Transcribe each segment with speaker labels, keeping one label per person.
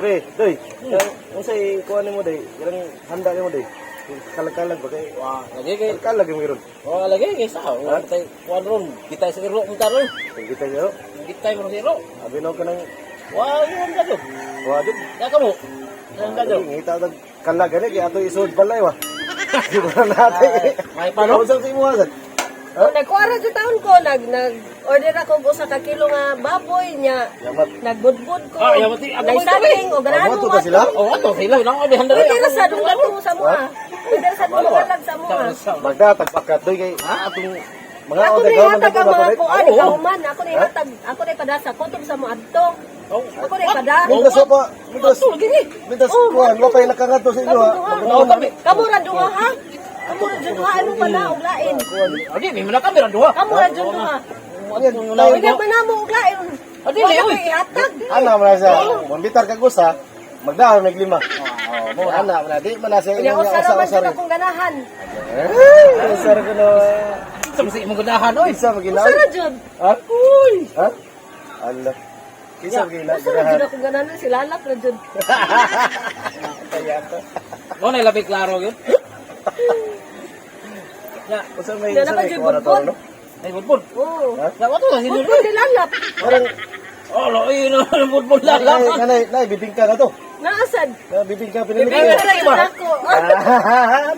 Speaker 1: Pre, doy. Ang say kuan mo day, irang handa mo day. Kalag-kalag ba kay?
Speaker 2: Wah, lagi kay.
Speaker 1: Kalag mo ron.
Speaker 2: Oh, lagi kay sa. Wala tay kuan ron. Kita sa iro mo taron.
Speaker 1: Kita nyo.
Speaker 2: Kita mo sa iro.
Speaker 1: Abi no kanang
Speaker 2: Wah, yun ka do.
Speaker 1: wadid.
Speaker 2: Ya kamo. Ang ka do.
Speaker 1: Ngita dag kalag ani kay ato isod balay wa. Di ba natin?
Speaker 2: May pano?
Speaker 1: Sa timo asan?
Speaker 3: Nagkuara sa taon ko, nag-order ako usa ka kilo nga baboy niya.
Speaker 1: Yamat.
Speaker 3: Nagbudbud ko.
Speaker 2: Yamat.
Speaker 3: Nagsaling o ganahan
Speaker 1: Abuto
Speaker 3: mo
Speaker 1: ba sila?
Speaker 2: Oh, ato sila nang abi handa.
Speaker 3: Pwede na sa dungan mo sa mua. Pwede na sa dungan sa mua.
Speaker 1: Magda tagpakat doy kay atong mga
Speaker 3: Ako
Speaker 1: oday
Speaker 3: na
Speaker 1: ka man
Speaker 3: ihatag ang mga kuan,
Speaker 2: Oo.
Speaker 3: kauman. Ako na ipadasa. Kutob sa mga adto. Ako na ipada.
Speaker 1: Mintas pa, mintas. Mintas kuan, wa pay nakangadto sa inyo ha.
Speaker 3: Kamura duha ha? Kamura duha ano pala og lain.
Speaker 2: Adi, may mana kamera duha.
Speaker 3: Kamura duha.
Speaker 1: Ano
Speaker 3: Pwede man namo og lain.
Speaker 2: Adi,
Speaker 3: Wala
Speaker 2: oy.
Speaker 3: kay ihatag.
Speaker 1: man sa, mambitar ka gusa, magdahon mig lima. Mo ana man di man sa
Speaker 3: Kaya
Speaker 1: inyo
Speaker 3: usara man
Speaker 1: usa-usa.
Speaker 3: sa akong ganahan.
Speaker 1: Usar ko no.
Speaker 2: Sa masi mo ganahan oy.
Speaker 1: Isa maginaw.
Speaker 3: Usara jud.
Speaker 1: Ha?
Speaker 2: Uy.
Speaker 1: Ha? Allah. Isa maginaw.
Speaker 3: Usara jud akong ganahan sila lalak na jud.
Speaker 1: Kaya to.
Speaker 2: Mo na labi klaro gyud. Ya,
Speaker 1: Usa may
Speaker 3: Dala
Speaker 1: isa
Speaker 3: pa
Speaker 1: may
Speaker 3: jud
Speaker 1: kuwan na to,
Speaker 3: budbud.
Speaker 1: no?
Speaker 2: ay budbud.
Speaker 3: Oo.
Speaker 2: Ya, wato na sino.
Speaker 3: Budbud nilalap.
Speaker 1: Parang
Speaker 2: Oh, lo ino budbud
Speaker 1: kanay
Speaker 2: lalak.
Speaker 1: kanay nay bibingka na to.
Speaker 3: Naasad.
Speaker 1: Na bibingka
Speaker 3: Bibigyan
Speaker 1: pinili.
Speaker 3: na jud ako.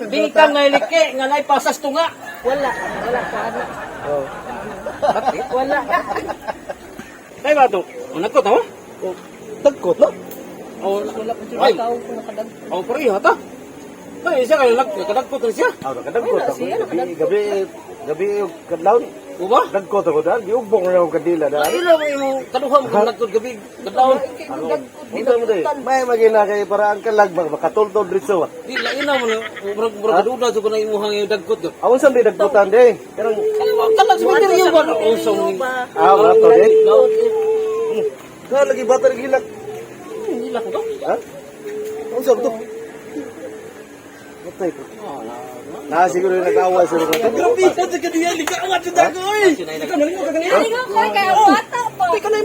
Speaker 2: Bingkang nga like nga nay pasas tunga.
Speaker 3: Wala. Wala ka ana.
Speaker 1: Oh.
Speaker 3: Wala.
Speaker 2: Kay ba to? Nagkot ha?
Speaker 1: Tagkot no?
Speaker 2: Oh,
Speaker 3: Wala pa jud
Speaker 2: Ay.
Speaker 3: ako kung nakadag.
Speaker 2: oh pare hata. Ay, siya kay kadagkot rin siya.
Speaker 1: Ah, kadagkot
Speaker 3: Wala,
Speaker 1: ako.
Speaker 3: siya,
Speaker 1: Gabi kadlaw.
Speaker 2: Uba?
Speaker 1: Dagkot ako dahil giubong na akong kadila dahil.
Speaker 2: Ay, lang yung kaduha mo kung nagkot gabi. Kadlaw.
Speaker 1: Dito mo day. May magina kay para ang kalag makatultol dritso.
Speaker 2: Di lang ina mo na murag duda so ko na imuhang yung dagkot.
Speaker 1: Awon sa di dagkotan day. Karang
Speaker 2: Kalag sa material ba na usong ni.
Speaker 1: wala to day. Ka lagi bata lagi gilak.
Speaker 2: Hindi lang ko.
Speaker 1: Ha? Awon sa to. Matay ko. Na siguro nag-away sa lugar.
Speaker 2: Grabe ka sa kaniya ligawan sa dago eh. Ikaw na mo kaniya.
Speaker 3: Ikaw ko kay ang bata pa.
Speaker 2: Ikaw na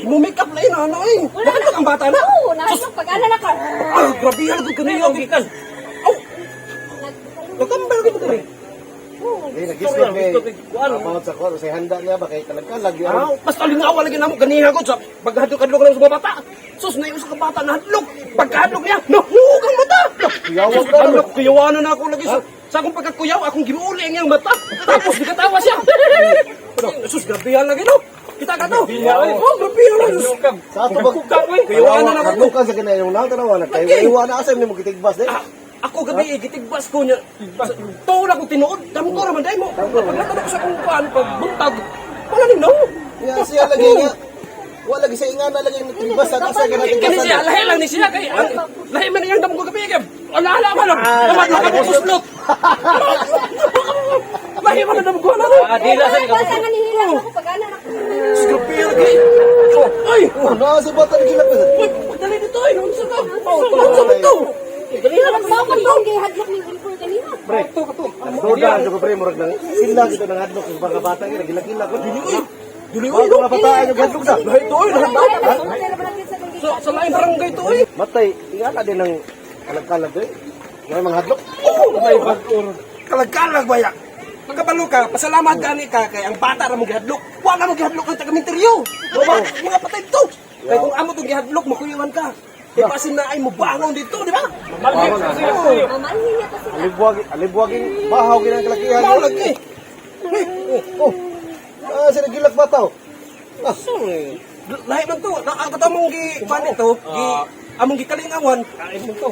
Speaker 2: mo make up na ina ano eh. Bakit ang bata na?
Speaker 3: Oo, nasa pag-ana na ka.
Speaker 2: Ah, grabe yan ko kaniya gikan. Aw. Nakambal ko to eh.
Speaker 1: Di nagislit kay. Amount sa ko sa handa niya ba kay kalag-kalag yun.
Speaker 2: Ah, mas kalingawa lagi namo ganiha ko sa paghadlok-hadlok lang sa mga bata. Sus na yung sa bata na hadlok. Pagkahadlok niya, nahugang mata.
Speaker 1: Kuyawag
Speaker 2: Sus, ano, kuyawanan na ako lagi sa akong pagkakuyaw, akong ginuuli ang iyang mata. Tapos di katawa siya. Sus, grabihan lagi no. Kita ka to. Oh, grabihan lang.
Speaker 1: Sa ato ba?
Speaker 2: Kuyawanan ako.
Speaker 1: Hadlukan sa kinayong nang tanawa na kay iwa na asay nimo kitigbas day.
Speaker 2: Ako gabi gitigbas ko niya. Tuon ako tinuod. Damo ko raman day mo. Paglakad ako sa kung paan pagbuntag. Wala ni no.
Speaker 1: Ya siya lagi nga. Wala lagi sa ingana lagi nitigbas sa asa ka
Speaker 2: Kani
Speaker 1: natigbasan.
Speaker 2: siya, lahi lang ni siya kay lahi man iyang damo ko gabi kay. Wala man. Naman nakapagsuslot. Lahi man ang damo ko na. Dila sa
Speaker 3: Wala nga nihila ako pag-ana na ka.
Speaker 2: Skrapir kay. Ay,
Speaker 1: Na sa bata gilak na.
Speaker 2: dali dito ay. Unsa ka? Unsa dito? Dali na lang
Speaker 3: Bakit yung kay hadlok ni Wilford kanina?
Speaker 1: Pre, doda ko pre murag nang sila dito nang hadlok sa mga bata nga gilak-gilak ko.
Speaker 2: Dili
Speaker 1: Wa ko napataan yung hadlok sa.
Speaker 2: Lahi to ay. Sa lain barangay to ay.
Speaker 1: Matay, ingana din ng kalag-kalag eh. May mga hadlok.
Speaker 2: May bagor. Kalag-kalag ba ya? Pagkabalo ka, pasalamat gani ka kay ang bata ra mo gihadlok. Wala mo gihadlok ang taga-minteryo. Mga patay to. Kay kung amo tong gihadlok, makuyawan ka. Di ba sinay mo bangon dito, di ba?
Speaker 3: Mamalhin niya pa sila.
Speaker 1: Alibwaging bahaw ginang kalakihan.
Speaker 2: Mau lagi.
Speaker 1: Oh. Ah, sila gilak bataw.
Speaker 2: Lahi man to. Nakakata mong gi pan ito, gi among gikalingawan. Kain mo to.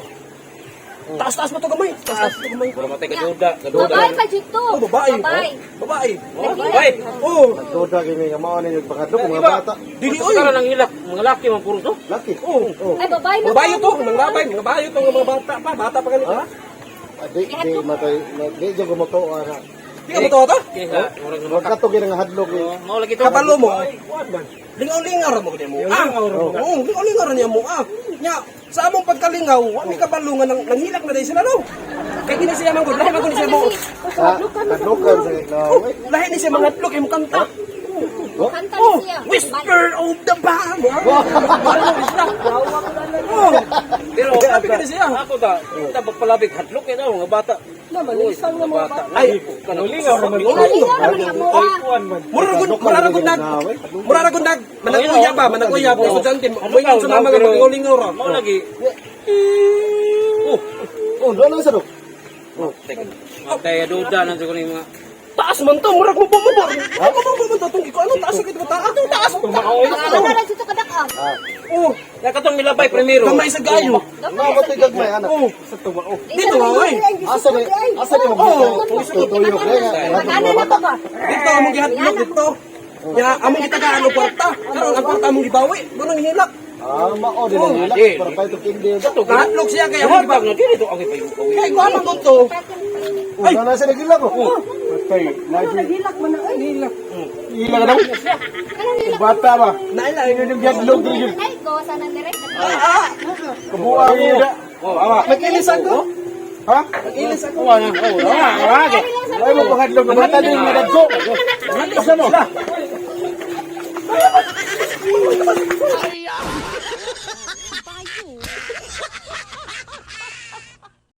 Speaker 2: Taas-taas mo to gamay. Taas mo to gamay. Matay ka duda.
Speaker 3: Babae pa dito.
Speaker 2: Oh, babae.
Speaker 3: Babae.
Speaker 2: Babae. Babae. Oh.
Speaker 1: Doda gini nga mao ni yung pangadlok mga bata.
Speaker 2: Dili oy. Karon ang hilak, mga laki man puro to.
Speaker 1: Laki.
Speaker 2: Oh.
Speaker 3: Ay, babae na
Speaker 2: Babae to, mga babay, mga bayo to, mga bata pa, bata pa ganito.
Speaker 1: Di matay, di jo ko moto ana.
Speaker 2: Di ka to to?
Speaker 1: Wag ka to ginang hadlok eh.
Speaker 2: Mao lagi to. Kabalo mo. Lingaw-lingaw ra mo gid mo. Oo, lingaw-lingaw ra niya mo. Nya, sa among pagkalingaw, wa mi kabalo nga nang hilak na dai sila no. Kay kini siya man gud, lahi man gud siya mo.
Speaker 1: Hadlokan sa iklaw.
Speaker 2: Lahi ni siya mga hadlok imong kanta.
Speaker 3: Kanta ni siya.
Speaker 2: Whisper of the Bang. Oh, Pero sabi ka na siya.
Speaker 4: Ako ta, pagpalabig hadlok yan mga bata.
Speaker 3: Malisang na mga bata.
Speaker 2: Ay,
Speaker 4: Kanulingaw naman.
Speaker 3: Kalinga naman yung buha.
Speaker 2: muraragod nag, managuya ba, managuya ba, estudyante, may yun sa mga mag-ulingaw ra.
Speaker 4: Mao lagi.
Speaker 1: Oh, doon lang sa do.
Speaker 4: Kaya duda na siguro yung mga
Speaker 2: Taas man to, murag mo bumubor. Ako bumubor to, tong iko, anong taas sa kita taas? Atong taas.
Speaker 3: Ano na dito kadaka?
Speaker 2: Oh,
Speaker 4: nakatong milabay primero.
Speaker 2: kamay sa gayo.
Speaker 1: Namatay gagmay, anak.
Speaker 2: Oh, dito nga, oy.
Speaker 1: Asa ni tuyo kaya.
Speaker 3: Ano na ba ba?
Speaker 2: Dito among gihadlok dito. Ya, among kita ka ano kwarta. Karon ang kwarta among gibawi, bunang hilak.
Speaker 1: Mao din ang ilak para pa ito kindi.
Speaker 2: Gahadlok siya kaya
Speaker 4: Ang bag na dito ang ipayo.
Speaker 2: kay ko ano to.
Speaker 1: Ay, na sa nagilak ko.
Speaker 3: Hilak mo na.
Speaker 2: Hilak.
Speaker 1: Ilak daw. Bata ba?
Speaker 2: Naila ini
Speaker 1: Yung gadlog din.
Speaker 5: Ay, go sana direct.
Speaker 1: Kabuang ida.
Speaker 4: Oh, awa.
Speaker 2: Nakilis ako.
Speaker 1: Ha?
Speaker 2: Nakilis ako.
Speaker 4: Wala. Oh, wala.
Speaker 1: Ay mo hadlog bata din madagko. Basta mo.